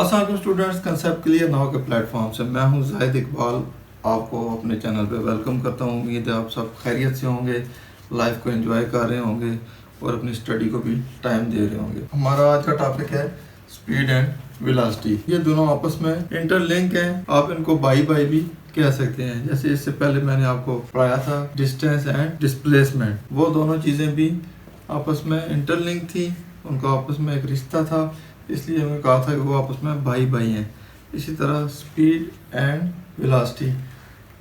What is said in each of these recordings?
अस्सलाम students, concept clear now के platform से मैं हूं जाहिद इकबाल। आपको अपने चैनल पे वेलकम करता हूं। उम्मीद है आप सब खैरियत से होंगे, लाइफ को एंजॉय कर रहे होंगे और अपनी स्टडी को भी टाइम दे रहे होंगे। हमारा आज का टॉपिक है स्पीड एंड वेलोसिटी। ये दोनों आपस में इंटरलिंक हैं। आप इनको बाई बाई भी कह सकते हैं। जैसे इससे पहले मैंने आपको पढ़ाया था डिस्टेंस एंड डिस्प्लेसमेंट, वो दोनों चीज़ें भी आपस में इंटरलिंक थी, उनका आपस में एक रिश्ता था, इसलिए हमने कहा था कि वो आपस में भाई भाई हैं। इसी तरह स्पीड एंड वेलोसिटी,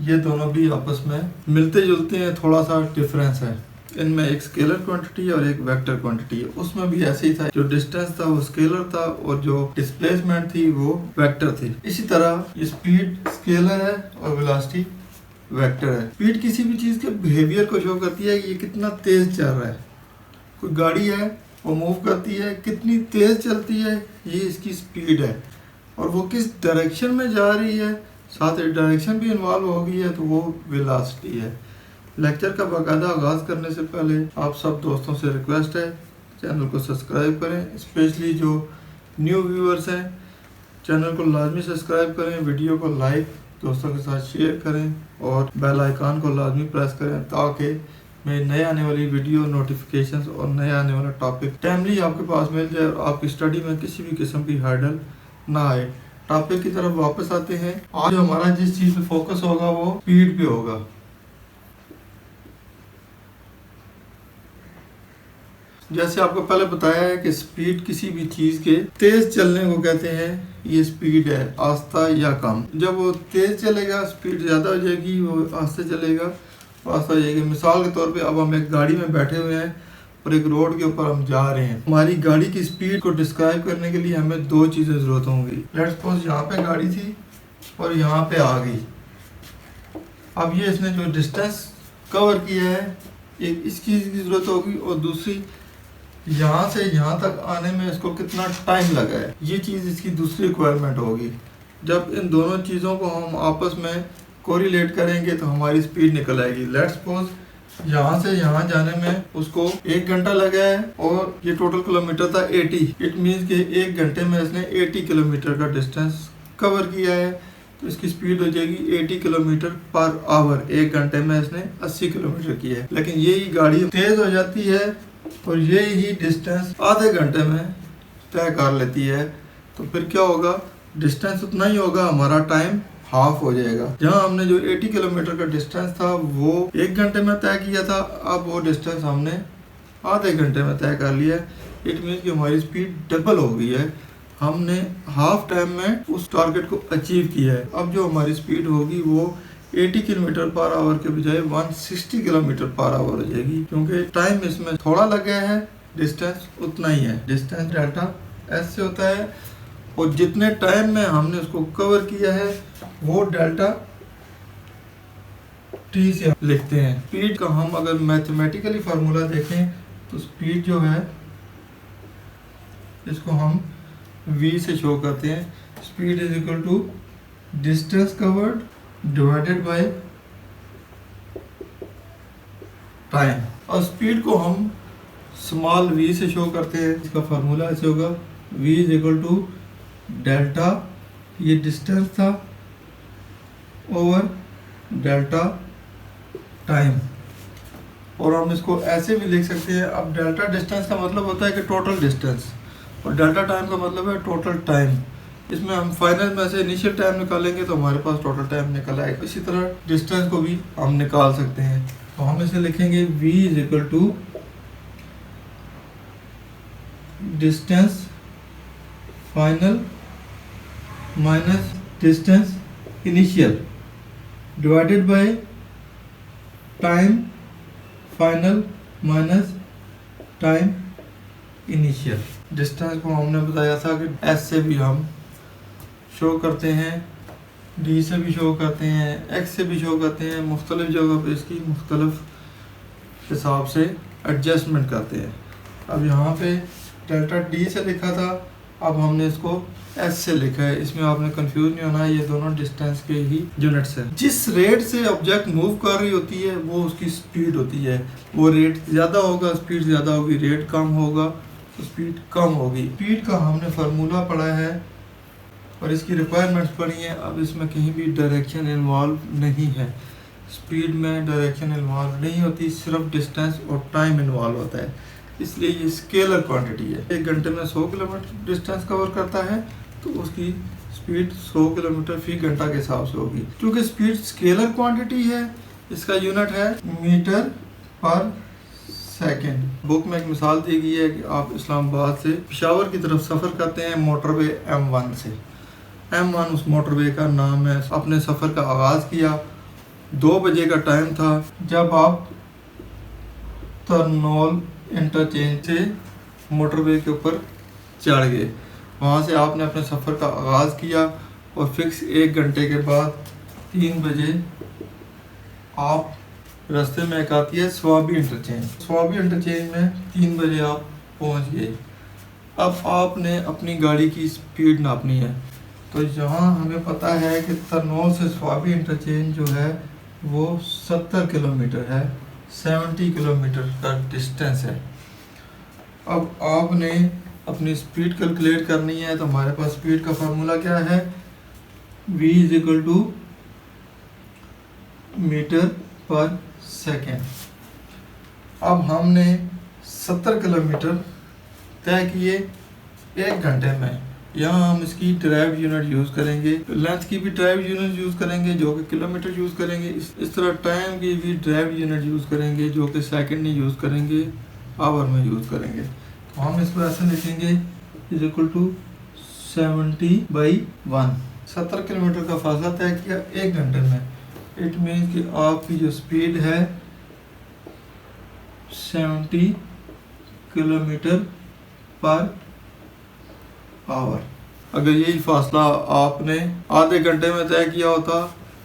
ये दोनों भी आपस में मिलते जुलते हैं, थोड़ा सा डिफरेंस है। इनमें एक स्केलर क्वांटिटी और एक वेक्टर क्वांटिटी है। उसमें भी ऐसे ही था, जो डिस्टेंस था वो स्केलर था और जो डिस्प्लेसमेंट थी वो वेक्टर थी। इसी तरह ये स्पीड स्केलर है और वेलोसिटी वेक्टर है। स्पीड किसी भी चीज़ के बिहेवियर को शो करती है कि ये कितना तेज चल रहा है। कोई गाड़ी है, वो मूव करती है, कितनी तेज़ चलती है, ये इसकी स्पीड है। और वो किस डायरेक्शन में जा रही है, साथ ही डायरेक्शन भी इन्वॉल्व हो गई है, तो वो वेलोसिटी है। लेक्चर का बाकायदा आगाज़ करने से पहले आप सब दोस्तों से रिक्वेस्ट है, चैनल को सब्सक्राइब करें। स्पेशली जो न्यू व्यूअर्स हैं, चैनल को लाजमी सब्सक्राइब करें, वीडियो को लाइक दोस्तों के साथ शेयर करें और बेल आइकन को लाजमी प्रेस करें, ताकि मैं नए आने वाली वीडियो नोटिफिकेशंस और नया आने वाला टॉपिक टाइमली आपके पास मिल जाए और आपकी स्टडी में किसी भी किस्म की हर्डल ना आए। टॉपिक की तरफ वापस आते हैं। आज हमारा जिस चीज़ पे फोकस होगा वो स्पीड पे होगा। जैसे आपको पहले बताया है कि स्पीड किसी भी चीज़ के तेज चलने को कहते हैं, ये स्पीड है, आस्ता या कम। जब वो तेज चलेगा स्पीड ज़्यादा हो जाएगी, वो आस्ते चलेगा पास हो जाएगी। मिसाल के तौर पे अब हम एक गाड़ी में बैठे हुए हैं और एक रोड के ऊपर हम जा रहे हैं। हमारी गाड़ी की स्पीड को डिस्क्राइब करने के लिए हमें दो चीज़ें ज़रूरत होंगी। लेट्स सपोज यहाँ पे गाड़ी थी और यहाँ पे आ गई। अब ये इसने जो डिस्टेंस कवर किया है, एक इस चीज़ की ज़रूरत होगी और दूसरी यहाँ से यहाँ तक आने में इसको कितना टाइम लगा है, ये चीज़ इसकी दूसरी रिक्वायरमेंट होगी। जब इन दोनों चीज़ों को हम आपस में कोरिलेट करेंगे तो हमारी स्पीड निकल आएगी। लेट्स सपोज यहाँ से यहाँ जाने में उसको 1 घंटा लगा है और ये टोटल किलोमीटर था 80। इट मीन्स कि 1 घंटे में इसने 80 किलोमीटर का डिस्टेंस कवर किया है, तो इसकी स्पीड हो जाएगी 80 किलोमीटर पर आवर। 1 घंटे में इसने 80 किलोमीटर किया है। लेकिन यही गाड़ी तेज हो जाती है और यही डिस्टेंस आधे घंटे में तय कर लेती है, तो फिर क्या होगा, डिस्टेंस उतना ही होगा, हमारा टाइम हाफ हो जाएगा। जहाँ हमने जो 80 किलोमीटर का डिस्टेंस था वो 1 घंटे में तय किया था, अब वो डिस्टेंस हमने आधे घंटे में तय कर लिया है। इट मीन्स कि हमारी स्पीड डबल हो गई है। हमने हाफ टाइम में उस टारगेट को अचीव किया है। अब जो हमारी स्पीड होगी वो 80 किलोमीटर पर आवर के बजाय 160 किलोमीटर पर आवर हो जाएगी, क्योंकि टाइम इसमें थोड़ा लगा है, डिस्टेंस उतना ही है। डिस्टेंस डेल्टा एस से होता है और जितने टाइम में हमने उसको कवर किया है वो डेल्टा टी से लिखते हैं। स्पीड का हम अगर मैथमेटिकली फार्मूला देखें तो स्पीड जो है इसको हम v से शो करते हैं। Speed is equal to distance covered divided by time. और स्पीड को हम स्मॉल v से शो करते हैं। इसका फार्मूला ऐसे होगा, v is equal to delta, ये डिस्टेंस था, ओवर डेल्टा टाइम। और हम इसको ऐसे भी लिख सकते हैं। अब डेल्टा डिस्टेंस का मतलब होता है कि टोटल डिस्टेंस, और डेल्टा टाइम का मतलब है टोटल टाइम। इसमें हम फाइनल में से इनिशियल टाइम निकालेंगे तो हमारे पास टोटल टाइम निकल आएगा। इसी तरह डिस्टेंस को भी हम निकाल सकते हैं। तो हम इसे लिखेंगे v is equal to distance final minus distance initial divided by time final minus time initial. Distance को हमने बताया था कि एस से भी हम शो करते हैं, डी से भी शो करते हैं, एक्स से भी शो करते हैं। मुख्तलिफ जगह पे इसकी मुख्तलिफ हिसाब से एडजस्टमेंट करते हैं। अब यहाँ पे डेल्टा डी से लिखा था, अब हमने इसको एस से लिखा है। इसमें आपने कंफ्यूज नहीं होना, ये दोनों डिस्टेंस के ही यूनिट्स हैं। जिस रेट से ऑब्जेक्ट मूव कर रही होती है वो उसकी स्पीड होती है। वो रेट ज़्यादा होगा, स्पीड ज़्यादा होगी, रेट कम होगा तो स्पीड कम होगी। स्पीड का हमने फार्मूला पढ़ा है और इसकी रिक्वायरमेंट्स पढ़ी हैं। अब इसमें कहीं भी डायरेक्शन इन्वॉल्व नहीं है, स्पीड में डायरेक्शन इन्वॉल्व नहीं होती, सिर्फ डिस्टेंस और टाइम इन्वॉल्व होता है, इसलिए ये स्केलर क्वांटिटी है। 1 घंटे में 100 किलोमीटर डिस्टेंस कवर करता है तो उसकी स्पीड 100 किलोमीटर फी घंटा के हिसाब से होगी। क्योंकि स्पीड स्केलर क्वांटिटी है, इसका यूनिट है मीटर पर सेकेंड। बुक में एक मिसाल दी गई है कि आप इस्लामाबाद से पेशावर की तरफ सफ़र करते हैं मोटरवे M1 से। M1 उस मोटरवे का नाम है। अपने सफ़र का आगाज़ किया, 2 बजे का टाइम था जब आप तरनौल इंटरचेंज से मोटरवे के ऊपर चढ़ गए। वहाँ से आपने अपने सफ़र का आगाज़ किया और फिक्स 1 घंटे के बाद 3 बजे आप रास्ते में एक आती है स्वाबी इंटरचेंज। स्वाबी इंटरचेंज में 3 बजे आप पहुँच गए। अब आपने अपनी गाड़ी की स्पीड नापनी है। तो यहाँ हमें पता है कि तरनौल से स्वाबी इंटरचेंज जो है वो 70 किलोमीटर है, 70 किलोमीटर का डिस्टेंस है। अब आपने अपनी स्पीड कैलकुलेट करनी है, तो हमारे पास स्पीड का फार्मूला क्या है, v = मीटर पर सेकेंड। अब हमने 70 किलोमीटर तय किए 1 घंटे में। यहाँ हम इसकी ड्राइव यूनिट यूज़ करेंगे, लेंथ की भी ड्राइव यूनिट यूज़ करेंगे जो कि किलोमीटर यूज़ करेंगे। इस तरह टाइम की भी ड्राइव यूनिट यूज़ करेंगे जो कि सेकंड नहीं यूज़ करेंगे, आवर में यूज़ करेंगे। तो हम इसको ऐसे लिखेंगे = 70/1। 70 किलोमीटर का फासला तय किया 1 घंटे में। इट मीन्स कि आपकी जो स्पीड है 70 किलोमीटर पर आवर। अगर यही फासला आपने आधे घंटे में तय किया होता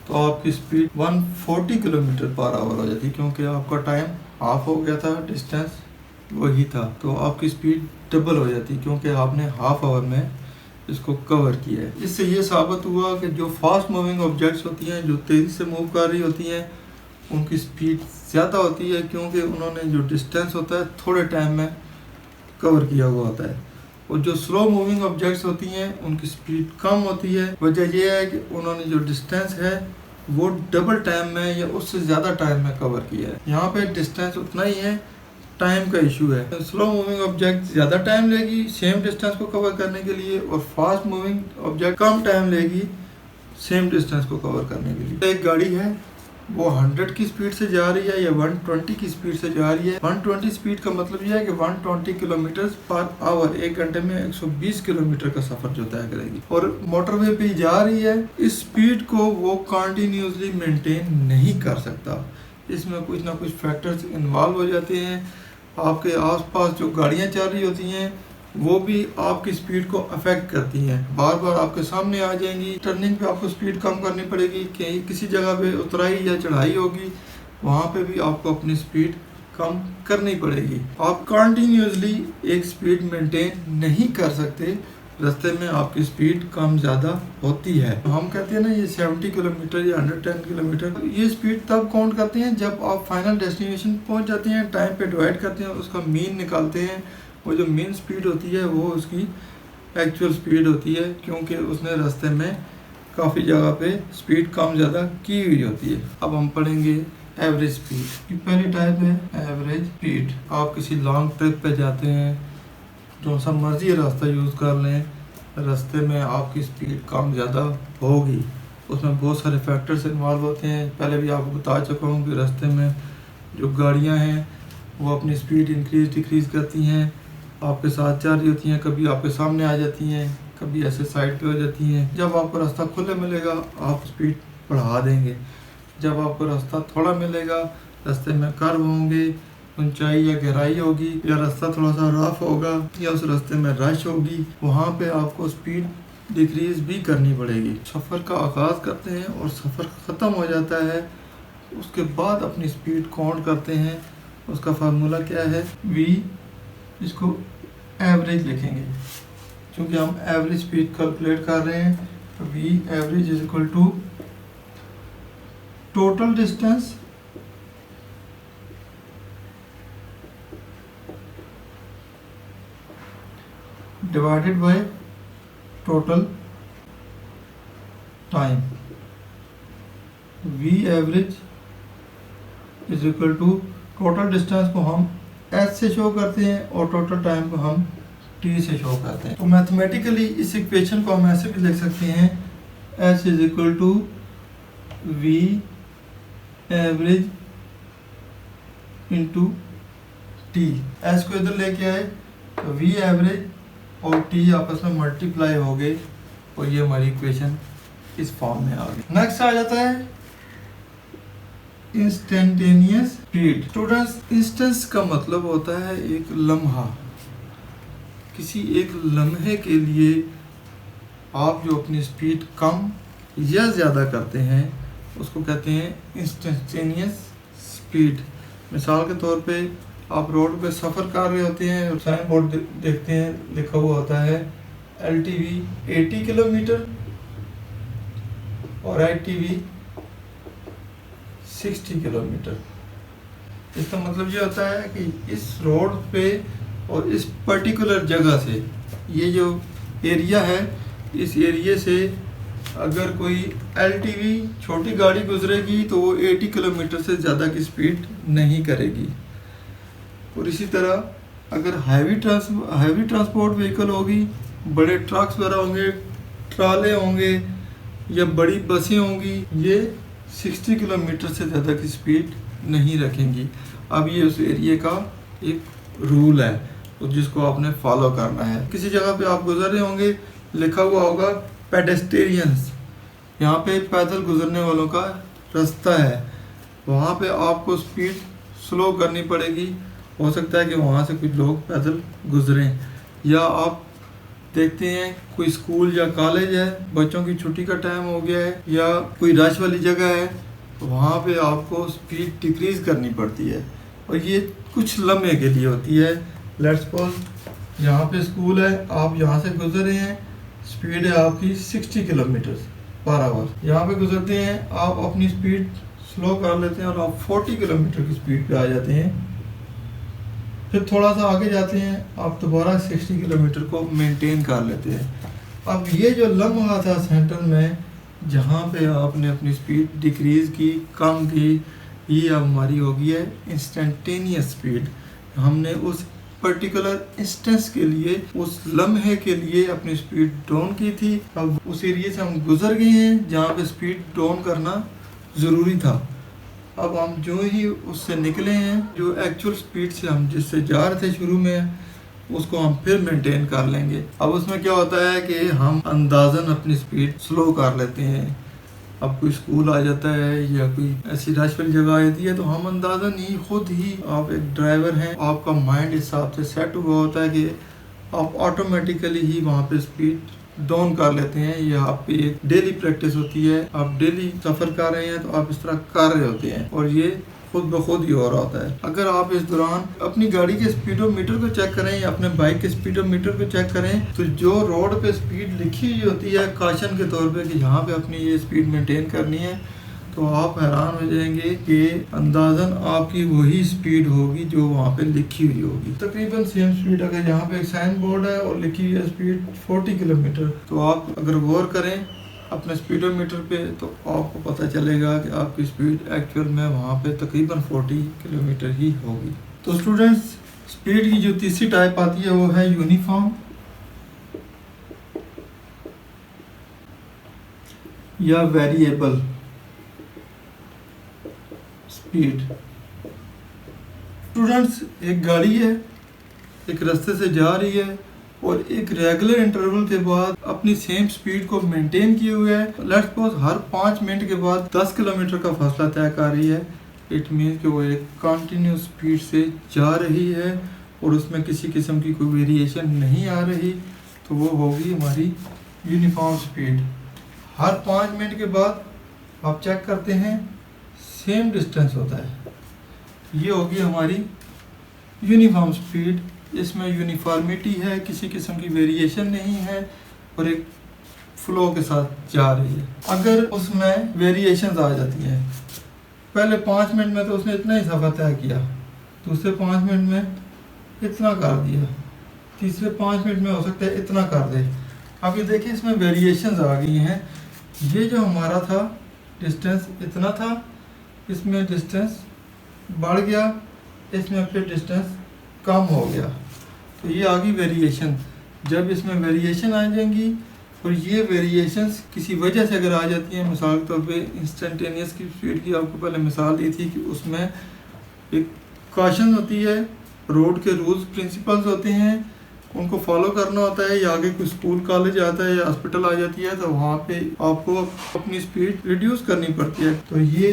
तो आपकी स्पीड 140 किलोमीटर पर आवर हो जाती, क्योंकि आपका टाइम हाफ हो गया था, डिस्टेंस वही था, तो आपकी स्पीड डबल हो जाती क्योंकि आपने हाफ आवर में इसको कवर किया है। इससे ये साबित हुआ कि जो फास्ट मूविंग ऑब्जेक्ट्स होती हैं, जो तेज़ी से मूव कर रही होती हैं, उनकी स्पीड ज़्यादा होती है क्योंकि उन्होंने जो डिस्टेंस होता है थोड़े टाइम में कवर किया हुआ होता है। और जो स्लो मूविंग ऑब्जेक्ट्स होती हैं उनकी स्पीड कम होती है। वजह यह है कि उन्होंने जो डिस्टेंस है वो डबल टाइम में या उससे ज़्यादा टाइम में कवर किया है। यहाँ पे डिस्टेंस उतना ही है, टाइम का इशू है। स्लो मूविंग ऑब्जेक्ट ज़्यादा टाइम लेगी सेम डिस्टेंस को कवर करने के लिए, और फास्ट मूविंग ऑब्जेक्ट कम टाइम लेगी सेम डिस्टेंस को कवर करने के लिए। एक गाड़ी है वो 100 की स्पीड से जा रही है या 120 की स्पीड से जा रही है। 120 स्पीड का मतलब यह है कि 120 किलोमीटर पर आवर, 1 घंटे में 120 किलोमीटर का सफर जो तय करेगी, और मोटरवे पे जा रही है। इस स्पीड को वो कंटिन्यूसली मेंटेन नहीं कर सकता, इसमें कुछ ना कुछ फैक्टर्स इन्वॉल्व हो जाते हैं। आपके आसपास जो गाड़ियां चल रही होती हैं वो भी आपकी स्पीड को अफेक्ट करती हैं, बार बार आपके सामने आ जाएंगी। टर्निंग पे आपको स्पीड कम करनी पड़ेगी, कहीं किसी जगह पे उतराई या चढ़ाई होगी वहाँ पे भी आपको अपनी स्पीड कम करनी पड़ेगी। आप कंटिन्यूसली एक स्पीड मेंटेन नहीं कर सकते, रास्ते में आपकी स्पीड कम ज़्यादा होती है। हम कहते हैं ना ये 70 किलोमीटर या 110 किलोमीटर, ये स्पीड तब काउंट करते हैं जब आप फाइनल डेस्टिनेशन पहुंच जाते हैं, टाइम पे डिवाइड करते हैं, उसका मीन निकालते हैं। वो जो मीन स्पीड होती है वो उसकी एक्चुअल स्पीड होती है, क्योंकि उसने रास्ते में काफ़ी जगह पे स्पीड कम ज़्यादा की हुई होती है। अब हम पढ़ेंगे एवरेज स्पीड की पहली टाइप है एवरेज स्पीड। आप किसी लॉन्ग ट्रिप पे जाते हैं, जो सा मर्जी रास्ता यूज़ कर लें, रास्ते में आपकी स्पीड कम ज़्यादा होगी। उसमें बहुत सारे फैक्टर्स इन्वॉल्व होते हैं। पहले भी आपको बता चुका हूँ कि रास्ते में जो गाड़ियाँ हैं वो अपनी स्पीड इंक्रीज़ डिक्रीज़ करती हैं, आपके साथ चल रही होती हैं, कभी आपके सामने आ जाती हैं, कभी ऐसे साइड पे हो जाती हैं। जब आपको रास्ता खुले मिलेगा आप स्पीड बढ़ा देंगे, जब आपको रास्ता थोड़ा मिलेगा, रास्ते में कर्व होंगे, ऊंचाई या गहराई होगी, या रास्ता थोड़ा सा रफ होगा, या उस रास्ते में रश होगी, वहाँ पे आपको स्पीड डिक्रीज भी करनी पड़ेगी। सफ़र का आगाज़ करते हैं और सफ़र ख़त्म हो जाता है, उसके बाद अपनी स्पीड काउंट करते हैं। उसका फार्मूला क्या है, v, इसको एवरेज लिखेंगे क्योंकि हम एवरेज स्पीड कैलकुलेट कर रहे हैं। तो v average = total distance divided by total time, v average is equal to total distance को हम एच से शो करते हैं और टोटल टाइम को हम टी से शो करते हैं। तो मैथमेटिकली इस इक्वेशन को हम ऐसे भी लिख सकते हैं, h is equal to v average into t. H को इधर लेके आए तो वी एवरेज और टी आपस में मल्टीप्लाई हो गए और ये हमारी इक्वेशन इस फॉर्म में आ गई। नेक्स्ट आ जाता है इंस्टेंटेनियस स्पीड। स्टूडेंट्स, इंस्टेंस का मतलब होता है एक लम्हा। किसी एक लम्हे के लिए आप जो अपनी स्पीड कम या ज़्यादा करते हैं उसको कहते हैं इंस्टेंटेनियस स्पीड। मिसाल के तौर पे आप रोड पे सफ़र कर रहे होते हैं और साइन बोर्ड देखते हैं, लिखा हुआ होता है LTV 80 किलोमीटर और ITV 60 किलोमीटर। इसका मतलब ये होता है कि इस रोड पे और इस पर्टिकुलर जगह से, ये जो एरिया है, इस एरिया से अगर कोई LTV छोटी गाड़ी गुजरेगी तो वो 80 किलोमीटर से ज़्यादा की स्पीड नहीं करेगी। और इसी तरह अगर हैवी ट्रांसपोर्ट व्हीकल होगी, बड़े ट्रक्स वगैरह होंगे, ट्राले होंगे या बड़ी बसें होंगी, ये 60 किलोमीटर से ज़्यादा की स्पीड नहीं रखेंगी। अब ये उस एरिया का एक रूल है तो जिसको आपने फॉलो करना है। किसी जगह पे आप गुजर रहे होंगे, लिखा हुआ होगा पेडेस्टेरियंस, यहाँ पे पैदल गुजरने वालों का रास्ता है, वहाँ पे आपको स्पीड स्लो करनी पड़ेगी। हो सकता है कि वहाँ से कुछ लोग पैदल गुजरें, या आप देखते हैं कोई स्कूल या कॉलेज है, बच्चों की छुट्टी का टाइम हो गया है या कोई रश वाली जगह है, तो वहाँ पे आपको स्पीड डिक्रीज़ करनी पड़ती है और ये कुछ लम्हे के लिए होती है। लेट्स सपोज यहाँ पे स्कूल है, आप यहाँ से गुजर रहे हैं, स्पीड है आपकी 60 किलोमीटर पर आवर। यहाँ पे गुजरते हैं, आप अपनी स्पीड स्लो कर लेते हैं और आप 40 किलोमीटर की स्पीड पे आ जाते हैं। फिर थोड़ा सा आगे जाते हैं, आप दोबारा 60 किलोमीटर को मेंटेन कर लेते हैं। अब ये जो लम्हा था सेंटर में जहाँ पे आपने अपनी स्पीड डिक्रीज़ की, कम की, ये अब हमारी हो गई है इंस्टेंटेनियस स्पीड। हमने उस पर्टिकुलर इंस्टेंस के लिए, उस लम्हे के लिए अपनी स्पीड डाउन की थी। अब उस एरिया से हम गुजर गए हैं जहाँ पे स्पीड डाउन करना ज़रूरी था। अब हम जो ही उससे निकले हैं, जो एक्चुअल स्पीड से हम जिससे जा रहे थे शुरू में, उसको हम फिर मेंटेन कर लेंगे। अब उसमें क्या होता है कि हम अंदाज़न अपनी स्पीड स्लो कर लेते हैं। अब कोई स्कूल आ जाता है या कोई ऐसी रश वाली जगह आ जाती है तो हम अंदाज़न ही खुद ही, आप एक ड्राइवर हैं, आपका माइंड हिसाब से सेट हुआ होता है कि आप ऑटोमेटिकली ही वहाँ पे स्पीड डाउन कर लेते हैं। यह आपकी एक डेली प्रैक्टिस होती है, आप डेली सफ़र कर रहे हैं तो आप इस तरह कर रहे होते हैं और ये खुद ब खुद ही हो रहा होता है। अगर आप इस दौरान अपनी गाड़ी के स्पीडोमीटर को चेक करें या अपने बाइक के स्पीडोमीटर को चेक करें तो जो रोड पे स्पीड लिखी हुई होती है काशन के तौर पे कि यहाँ पे अपनी ये स्पीड मेंटेन करनी है, तो आप हैरान हो जाएंगे कि अंदाज़न आपकी वही स्पीड होगी जो वहाँ पे लिखी हुई होगी, तकरीबन सेम स्पीड। अगर यहाँ पे एक साइन बोर्ड है और लिखी हुई है स्पीड 40 किलोमीटर, तो आप अगर गौर करें अपने स्पीडोमीटर पे तो आपको पता चलेगा कि आपकी स्पीड एक्चुअल में वहाँ पे तकरीबन 40 किलोमीटर ही होगी। तो स्टूडेंट्स, स्पीड की जो तीसरी टाइप आती है वो है यूनिफॉर्म या वेरिएबल स्पीड। स्टूडेंट्स, एक गाड़ी है, एक रास्ते से जा रही है और एक रेगुलर इंटरवल के बाद अपनी सेम स्पीड को मेंटेन किए हुए है। लेट्स सपोज हर 5 मिनट के बाद 10 किलोमीटर का फासला तय कर रही है। इट मीन्स कि वो एक कंटिन्यूस स्पीड से जा रही है और उसमें किसी किस्म की कोई वेरिएशन नहीं आ रही, तो वो होगी हमारी यूनिफॉर्म स्पीड। हर 5 मिनट के बाद आप चेक करते हैं, सेम डिस्टेंस होता है, ये होगी हमारी यूनिफॉर्म स्पीड। इसमें यूनिफॉर्मिटी है, किसी किस्म की वेरिएशन नहीं है और एक फ्लो के साथ जा रही है। अगर उसमें वेरिएशंस आ जाती हैं, पहले 5 मिनट में तो उसने इतना ही सफ़र तय किया, दूसरे 5 मिनट में इतना कर दिया, तीसरे 5 मिनट में हो सकता है इतना कर दे। अब ये देखिए इसमें वेरिएशंस आ गई हैं, ये जो हमारा था डिस्टेंस इतना था, इसमें डिस्टेंस बढ़ गया, इसमें फिर डिस्टेंस कम हो गया। तो ये आ गई वेरिएशन। जब इसमें वेरिएशन आ जाएंगी और ये वेरिएशंस किसी वजह से अगर आ जाती हैं, मिसाल के तौर पे इंस्टेंटेनियस की स्पीड की आपको पहले मिसाल दी थी कि उसमें एक कॉशन होती है, रोड के रूल्स प्रिंसिपल्स होते हैं, उनको फॉलो करना होता है, या आगे कोई स्कूल कॉलेज आता है या हॉस्पिटल आ जाती है तो वहाँ पे आपको अपनी स्पीड रिड्यूस करनी पड़ती है। तो ये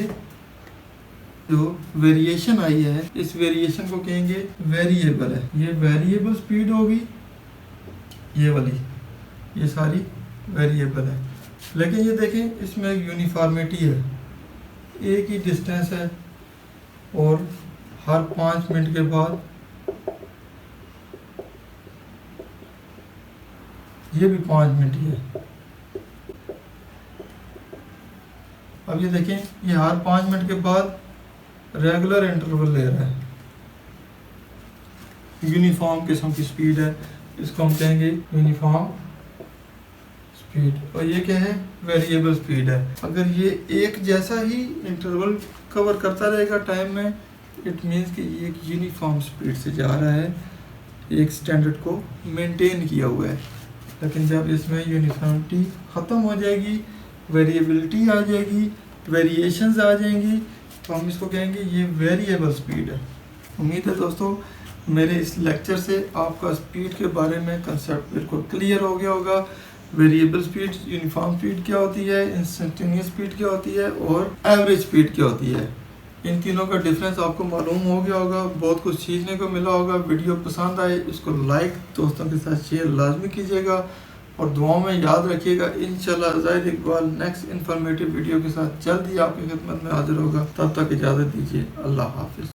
जो वेरिएशन आई है, इस वेरिएशन को कहेंगे वेरिएबल है। ये वेरिएबल स्पीड होगी, ये वाली, ये सारी वेरिएबल है। लेकिन ये देखें इसमें एक यूनिफॉर्मिटी है, एक ही डिस्टेंस है और हर 5 मिनट के बाद ये भी 5 मिनट ही है। अब ये देखें ये हर 5 मिनट के बाद रेगुलर इंटरवल ले रहा है, यूनिफॉर्म किस्म की स्पीड है, इसको हम कहेंगे यूनिफॉर्म स्पीड। और ये क्या है, वेरिएबल स्पीड है। अगर ये एक जैसा ही इंटरवल कवर करता रहेगा टाइम में, इट मीन्स कि ये एक यूनिफॉर्म स्पीड से जा रहा है, एक स्टैंडर्ड को मेंटेन किया हुआ है। लेकिन जब इसमें यूनिफॉर्मिटी ख़त्म हो जाएगी, वेरिएबिलिटी आ जाएगी, वेरिएशंस आ जाएंगी, तो हम इसको कहेंगे ये वेरिएबल स्पीड है। उम्मीद है दोस्तों मेरे इस लेक्चर से आपका स्पीड के बारे में कंसेप्ट बिल्कुल क्लियर हो गया होगा। वेरिएबल स्पीड, यूनिफॉर्म स्पीड क्या होती है, इंस्टेंटेनियस स्पीड क्या होती है और एवरेज स्पीड क्या होती है, इन तीनों का डिफरेंस आपको मालूम हो गया होगा। बहुत कुछ सीखने को मिला होगा। वीडियो पसंद आए इसको लाइक, दोस्तों के साथ शेयर लाजमी कीजिएगा और दुआओं में याद रखिएगा। इंशाल्लाह Zahid Iqbal next informative video के साथ जल्द ही आपकी खिदमत में हाजिर होगा। तब तक इजाज़त दीजिए। अल्लाह हाफिज़।